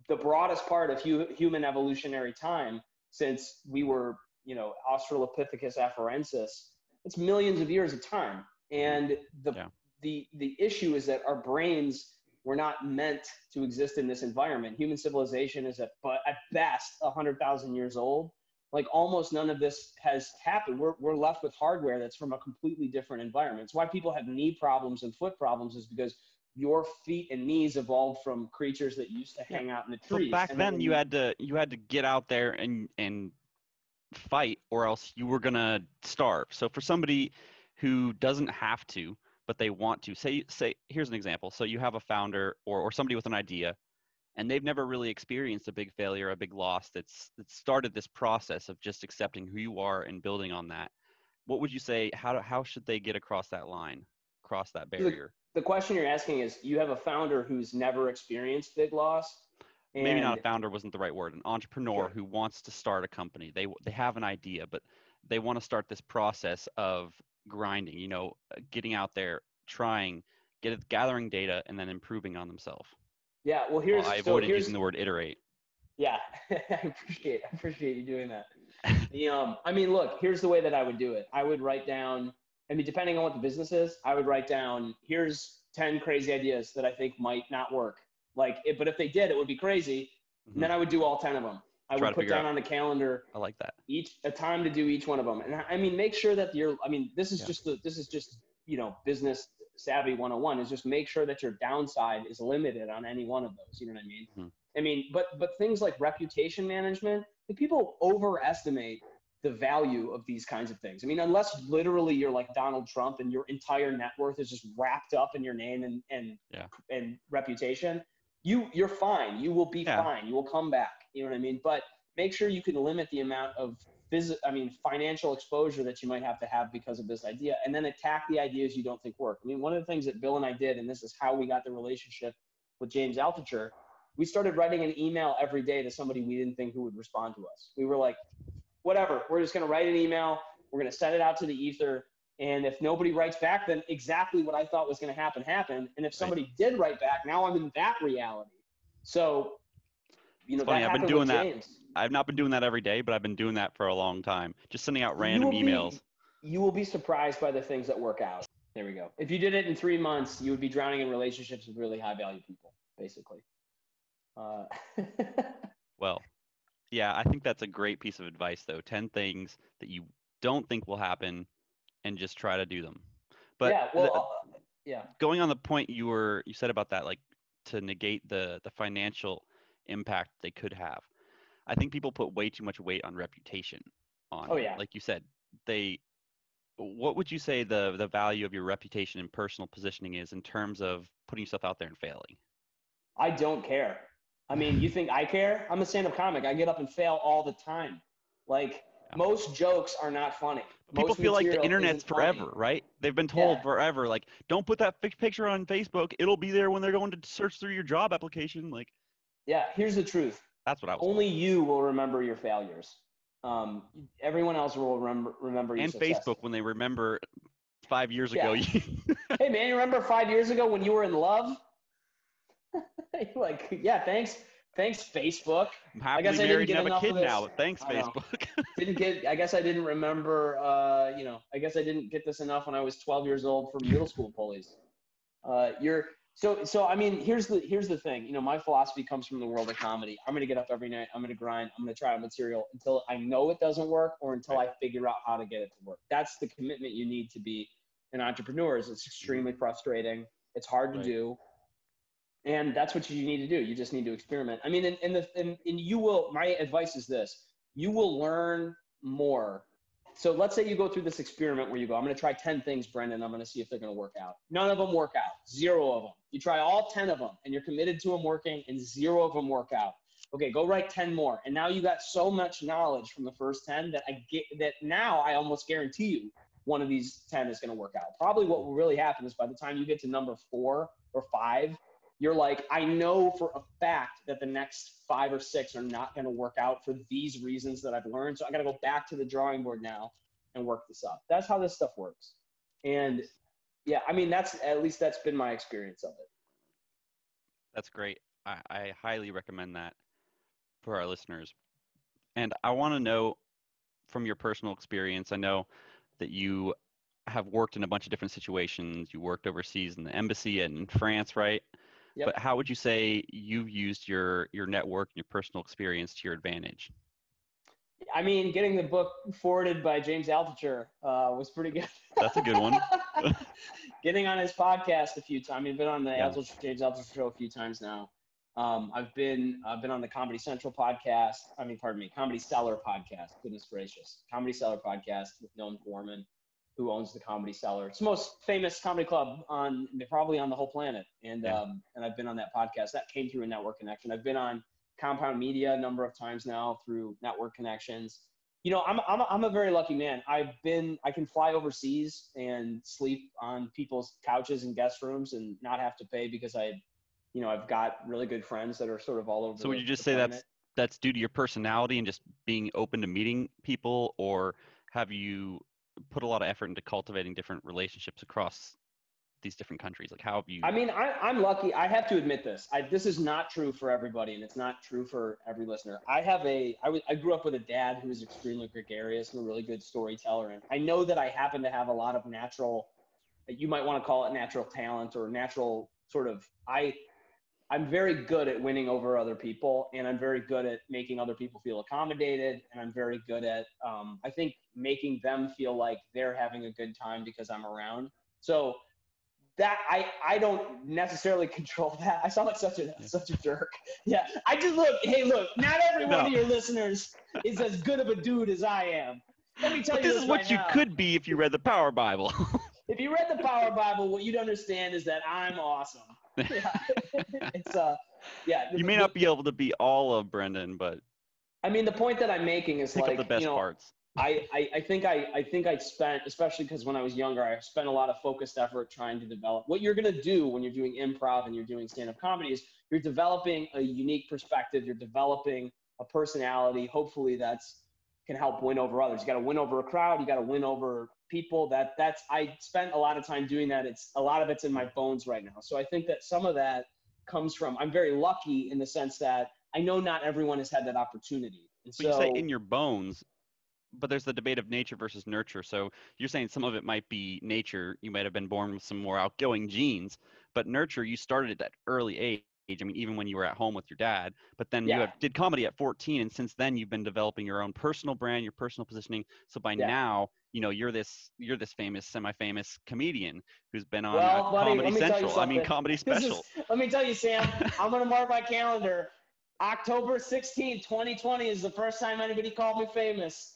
the broadest part of human evolutionary time, since we were, Australopithecus afarensis. It's millions of years of time. And the issue is that our brains were not meant to exist in this environment. Human civilization is at best 100,000 years old. Like almost none of this has happened. We're left with hardware that's from a completely different environment. It's why people have knee problems and foot problems, is because your feet and knees evolved from creatures that used to hang out in the trees. But back then you had to get out there and fight, or else you were gonna starve. So for somebody who doesn't have to, but they want to, say here's an example. So you have a founder or somebody with an idea, and they've never really experienced a big failure, a big loss that started this process of just accepting who you are and building on that. What would you say, how should they get across that line, across that barrier? The question you're asking is, you have a founder who's never experienced big loss. Maybe not a founder wasn't the right word, an entrepreneur who wants to start a company. They have an idea, but they want to start this process of grinding, getting out there, trying, gathering data, and then improving on themselves. Yeah, well, I avoided using the word iterate. Yeah, I appreciate you doing that. Look, here's the way that I would do it. I would write down, depending on what the business is, I would write down, here's 10 crazy ideas that I think might not work. But if they did, it would be crazy. And then I would do all 10 of them. I would put down on the calendar. I like that. A time to do each one of them. And make sure that this is just business savvy 101, is just make sure that your downside is limited on any one of those. You know what I mean? Mm-hmm. But things like reputation management, people overestimate the value of these kinds of things. Unless literally you're like Donald Trump and your entire net worth is just wrapped up in your name and reputation, you're fine. You will be fine. You will come back. You know what I mean? But make sure you can limit the amount of financial exposure that you might have to have because of this idea, and then attack the ideas you don't think work. One of the things that Bill and I did, and this is how we got the relationship with James Altucher, we started writing an email every day to somebody we didn't think who would respond to us. We were like, whatever, we're just going to write an email. We're going to send it out to the ether. And if nobody writes back, then exactly what I thought was going to happen happened. And if somebody did write back, now I'm in that reality. So, it's funny, I've been doing that. I've not been doing that every day, but I've been doing that for a long time. Just sending out random emails. You will be surprised by the things that work out. There we go. If you did it in 3 months, you would be drowning in relationships with really high value people, basically. Well, yeah, I think that's a great piece of advice, though. 10 things that you don't think will happen, and just try to do them. But going on the point you said about that, like to negate the financial impact they could have. I think people put way too much weight on reputation. Like you said, what would you say the value of your reputation and personal positioning is in terms of putting yourself out there and failing? I don't care. You think I care? I'm a stand-up comic. I get up and fail all the time. Most jokes are not funny. People feel like the internet's forever, right? They've been told forever, like, don't put that picture on Facebook. It'll be there when they're going to search through your job application. Yeah, here's the truth. That's what I was Only told. You will remember your failures. Everyone else will remember your success. Facebook, when they remember 5 years ago. Hey, man, you remember 5 years ago when you were in love? Thanks, Facebook. I'm happily married and have a kid now. Thanks, Facebook. I guess I didn't remember, I guess I didn't get this enough when I was 12 years old from middle school bullies. Here's the thing. My philosophy comes from the world of comedy. I'm going to get up every night. I'm going to grind. I'm going to try out material until I know it doesn't work, or until I figure out how to get it to work. That's the commitment you need to be an entrepreneur. It's extremely frustrating. It's hard to do. And that's what you need to do. You just need to experiment. And you will, my advice is this, you will learn more. So let's say you go through this experiment where you go, I'm going to try 10 things, Brendon. I'm going to see if they're going to work out. None of them work out. 0 of them. You try all 10 of them and you're committed to them working, and 0 of them work out. Okay, go write 10 more. And now you got so much knowledge from the first 10 that now I almost guarantee one of these 10 is going to work out. Probably what will really happen is by the time you get to number 4 or 5, you're like, I know for a fact that the next 5 or 6 are not going to work out for these reasons that I've learned. So I got to go back to the drawing board now and work this up. That's how this stuff works. And yeah, I mean, that's been my experience of it. That's great. I highly recommend that for our listeners. And I want to know from your personal experience, I know that you have worked in a bunch of different situations. You worked overseas in the embassy and in France, right? Yep. But how would you say you've used your network and your personal experience to your advantage? I mean, getting the book forwarded by James Altucher was pretty good. That's a good one. Getting on his podcast a few times. I mean, I've been on the James Altucher show a few times now. I've been on the Comedy Central podcast. Comedy Cellar podcast. Goodness gracious, Comedy Cellar podcast with Noam Foreman, who owns the Comedy Cellar. It's the most famous comedy club probably on the whole planet. And I've been on that podcast. That came through a network connection. I've been on Compound Media a number of times now through network connections. You know, I'm a very lucky man. I can fly overseas and sleep on people's couches and guest rooms and not have to pay because I've got really good friends that are sort of all over. So would you just say that's due to your personality and just being open to meeting people, or have you put a lot of effort into cultivating different relationships across these different countries? Like, how have you? I mean, I'm lucky. I have to admit this. This is not true for everybody, and it's not true for every listener. I grew up with a dad who was extremely gregarious and a really good storyteller, and I know that I happen to have a lot of natural, you might want to call it natural talent or natural sort of. I'm very good at winning over other people, and I'm very good at making other people feel accommodated, and I'm very good at, I think, making them feel like they're having a good time because I'm around. So that I don't necessarily control that. I sound like such a jerk. Yeah, I just look. Not every one of your listeners is as good of a dude as I am. Let me tell you this is what you could be if you read the Power Bible. If you read the Power Bible, what you'd understand is that I'm awesome. Yeah. It's You may not be able to be all of Brendon, but I mean, the point that I'm making is pick up the best parts. I think I spent, especially because when I was younger, I spent a lot of focused effort trying to develop what you're going to do when you're doing improv and you're doing stand-up comedy is you're developing a unique perspective. You're developing a personality. Hopefully can help win over others. You got to win over a crowd. You got to win over people. I spent a lot of time doing that. A lot of it's in my bones right now. So I think that some of that comes from, I'm very lucky in the sense that I know not everyone has had that opportunity. And so you say in your bones, but there's the debate of nature versus nurture. So you're saying some of it might be nature. You might have been born with some more outgoing genes, but nurture, you started at that early age. I mean, even when you were at home with your dad, but then you did comedy at 14. And since then you've been developing your own personal brand, your personal positioning. So by now, you're this famous, semi-famous comedian who's been on Comedy Central. Comedy Special. Let me tell you, Sam, I'm going to mark my calendar. October 16th, 2020 is the first time anybody called me famous.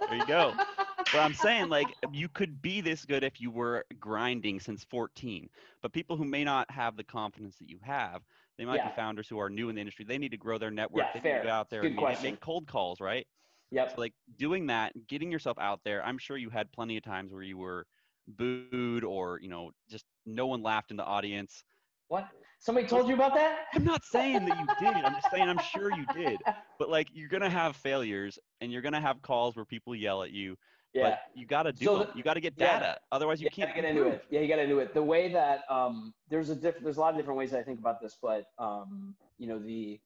There you go. But I'm saying, like, you could be this good if you were grinding since 14. But people who may not have the confidence that you have, they might be founders who are new in the industry. They need to grow their network. They need to go out there and make cold calls, right? Yep. So, like, doing that, getting yourself out there, I'm sure you had plenty of times where you were booed or, just no one laughed in the audience. What? Somebody told you about that? I'm not saying that you did. I'm just saying I'm sure you did. But, like, you're going to have failures and you're going to have calls where people yell at you. Yeah. But you got to do it. You got to get data. Otherwise, you can't get into it. Yeah, you got to do it. The way that there's a lot of different ways that I think about this, but the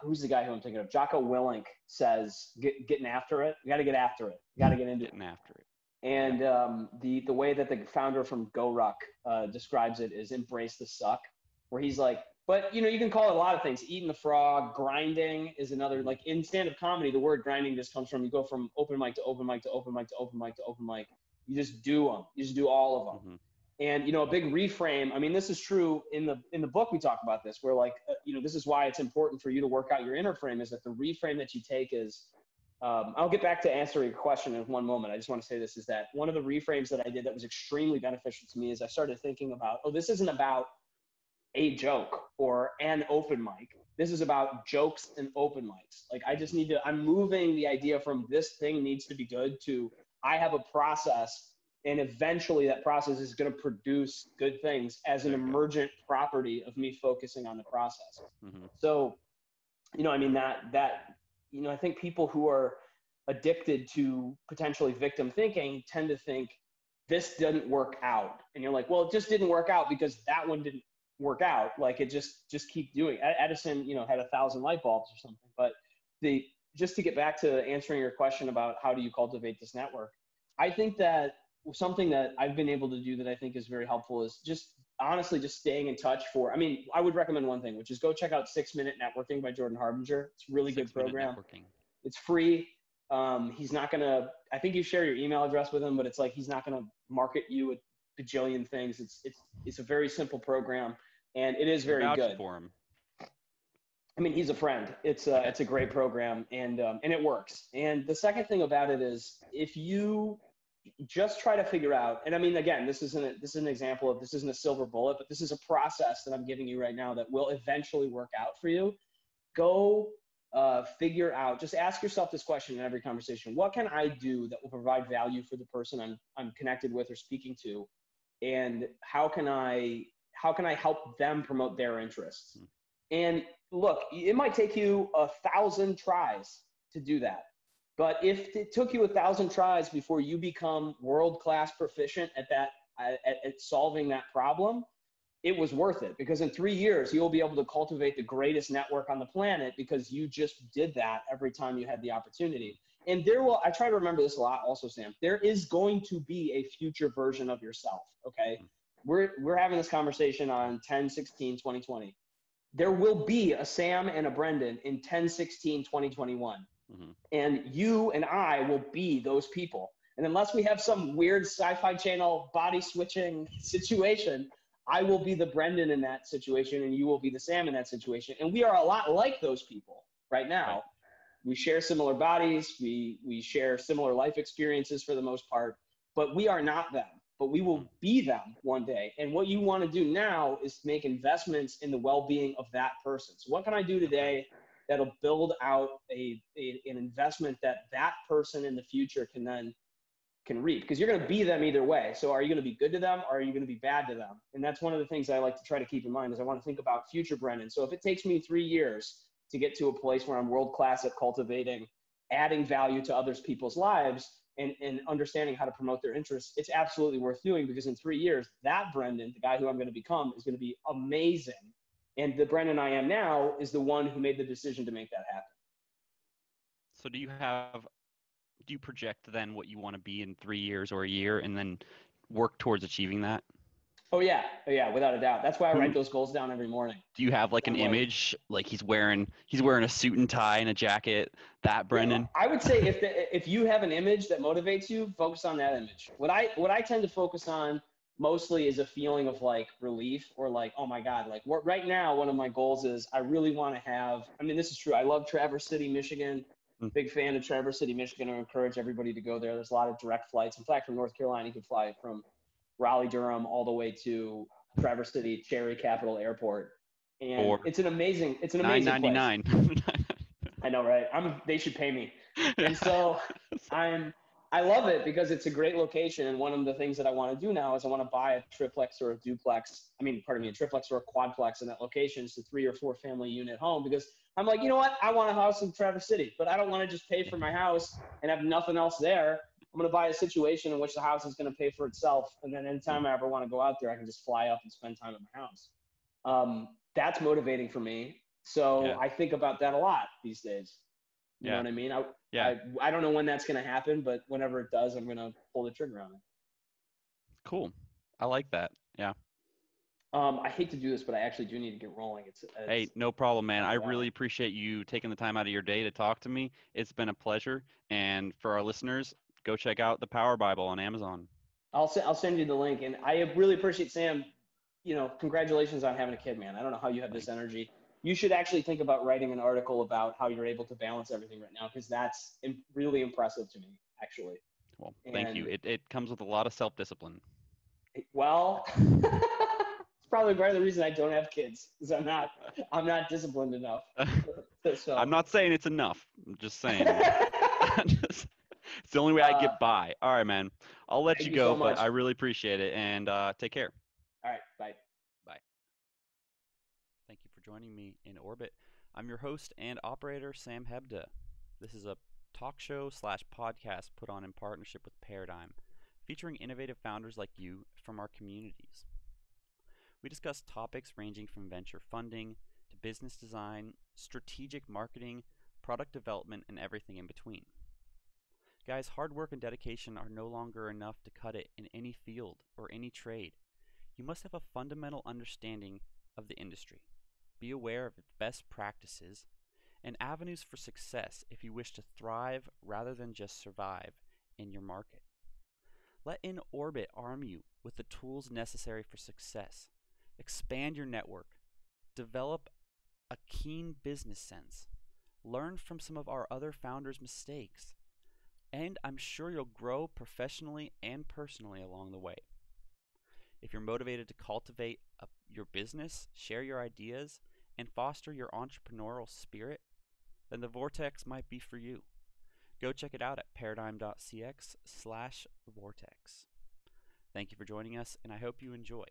who's the guy who I'm thinking of? Jocko Willink says, getting after it. You got to get after it. You got to get into getting after it. And the way that the founder from GoRuck describes it is embrace the suck, where he's like, but you can call it a lot of things. Eating the frog, grinding is another. Like in stand-up comedy, the word grinding just comes from, you go from open mic to open mic to open mic to open mic to open mic. You just do them. You just do all of them. Mm-hmm. And a big reframe. I mean, this is true in the book. We talk about this, where like this is why it's important for you to work out your inner frame. Is that the reframe that you take is. I'll get back to answering your question in one moment. I just want to say this is that one of the reframes that I did that was extremely beneficial to me is I started thinking about, this isn't about a joke or an open mic. This is about jokes and open mics. Like I'm moving the idea from this thing needs to be good to I have a process, and eventually that process is going to produce good things as an emergent property of me focusing on the process. So, I mean, I think people who are addicted to potentially victim thinking tend to think this didn't work out. And you're like, well, it just didn't work out because that one didn't work out. Like, it just keep doing. Edison, had 1,000 light bulbs or something. But just to get back to answering your question about how do you cultivate this network, I think that something that I've been able to do that I think is very helpful is just honestly just staying in touch I would recommend one thing, which is go check out 6 Minute Networking by Jordan Harbinger. It's a really good program. It's free. He's not going to, I think you share your email address with him, but it's like, he's not going to market you a bajillion things. It's a very simple program, and it is very good for him. I mean, he's a friend. It's a great program, and it works. And the second thing about it is, if you just try to figure out, and I mean, again, this is an example of, this isn't a silver bullet, but this is a process that I'm giving you right now that will eventually work out for you. Go figure out, just ask yourself this question in every conversation: what can I do that will provide value for the person I'm connected with or speaking to? And how can I help them promote their interests? And look, it might take you 1,000 tries to do that. But if it took you 1,000 tries before you become world-class proficient at solving that problem, it was worth it, because in 3 years, you'll be able to cultivate the greatest network on the planet because you just did that every time you had the opportunity. And I try to remember this a lot also, Sam, there is going to be a future version of yourself, okay? We're having this conversation on 10/16/2020. There will be a Sam and a Brendon in 10/16/2021. And you and I will be those people. And unless we have some weird Sci-Fi Channel body switching situation, I will be the Brendon in that situation, and you will be the Sam in that situation. And we are a lot like those people right now. Right. We share similar bodies. We share similar life experiences for the most part, but we are not them. But we will be them one day. And what you want to do now is make investments in the well-being of that person. So what can I do today that'll build out an investment that person in the future can reap? Because you're going to be them either way. So are you going to be good to them, or are you going to be bad to them? And that's one of the things I like to try to keep in mind, is I want to think about future Brendon. So if it takes me 3 years to get to a place where I'm world-class at cultivating, adding value to others people's lives, and understanding how to promote their interests, it's absolutely worth doing, because in 3 years, that Brendon, the guy who I'm going to become, is going to be amazing. And the Brendon I am now is the one who made the decision to make that happen. So do you project then what you want to be in 3 years or a year, and then work towards achieving that? Oh yeah, without a doubt. That's why I write those goals down every morning. Do you have like an image, like he's wearing a suit and tie and a jacket, that Brendon? Yeah, I would say if you have an image that motivates you, focus on that image. What I tend to focus on mostly is a feeling of like relief, or like, oh my God, like right now, one of my goals is I really want to have, I mean, this is true. I love Traverse City, Michigan. Big fan of Traverse City, Michigan. I encourage everybody to go there. There's a lot of direct flights. In fact, from North Carolina, you can fly from Raleigh, Durham, all the way to Traverse City, Cherry Capital Airport. And it's an amazing place. $9.99. I know, right? They should pay me. And so I love it because it's a great location. And one of the things that I want to do now is I want to buy a triplex or a duplex. A triplex or a quadplex in that location. It's a 3 or 4 family unit home, because I'm like, you know what? I want a house in Traverse City, but I don't want to just pay for my house and have nothing else there. I'm going to buy a situation in which the house is going to pay for itself. And then anytime I ever want to go out there, I can just fly up and spend time at my house. That's motivating for me. So I think about that a lot these days. You know what I mean? I don't know when that's going to happen, but whenever it does, I'm going to pull the trigger on it. Cool. I like that. Yeah. I hate to do this, but I actually do need to get rolling. Hey, no problem, man. I really appreciate you taking the time out of your day to talk to me. It's been a pleasure. And for our listeners, go check out the Power Bible on Amazon. I'll send you the link. And I really appreciate, Sam, congratulations on having a kid, man. I don't know how you have this energy. You should actually think about writing an article about how you're able to balance everything right now, because that's really impressive to me, actually. Well, thank you. It comes with a lot of self-discipline. Well, it's probably part of the reason I don't have kids, is I'm not disciplined enough. So. I'm not saying it's enough. I'm just saying. It's the only way I Uh, get by. All right, man. I'll let Thank you you go, so but much. I really appreciate it, and take care. All right, bye. Bye. Thank you for joining me in Orbit. I'm your host and operator, Sam Hebda. This is a talk show slash podcast put on in partnership with Paradigm, featuring innovative founders like you from our communities. We discuss topics ranging from venture funding to business design, strategic marketing, product development, and everything in between. Guys, hard work and dedication are no longer enough to cut it in any field or any trade. You must have a fundamental understanding of the industry. Be aware of its best practices and avenues for success if you wish to thrive rather than just survive in your market. Let In Orbit arm you with the tools necessary for success. Expand your network. Develop a keen business sense. Learn from some of our other founders' mistakes. And I'm sure you'll grow professionally and personally along the way. If you're motivated to cultivate your business, share your ideas, and foster your entrepreneurial spirit, then the Vortex might be for you. Go check it out at paradigm.cx/vortex. Thank you for joining us, and I hope you enjoy.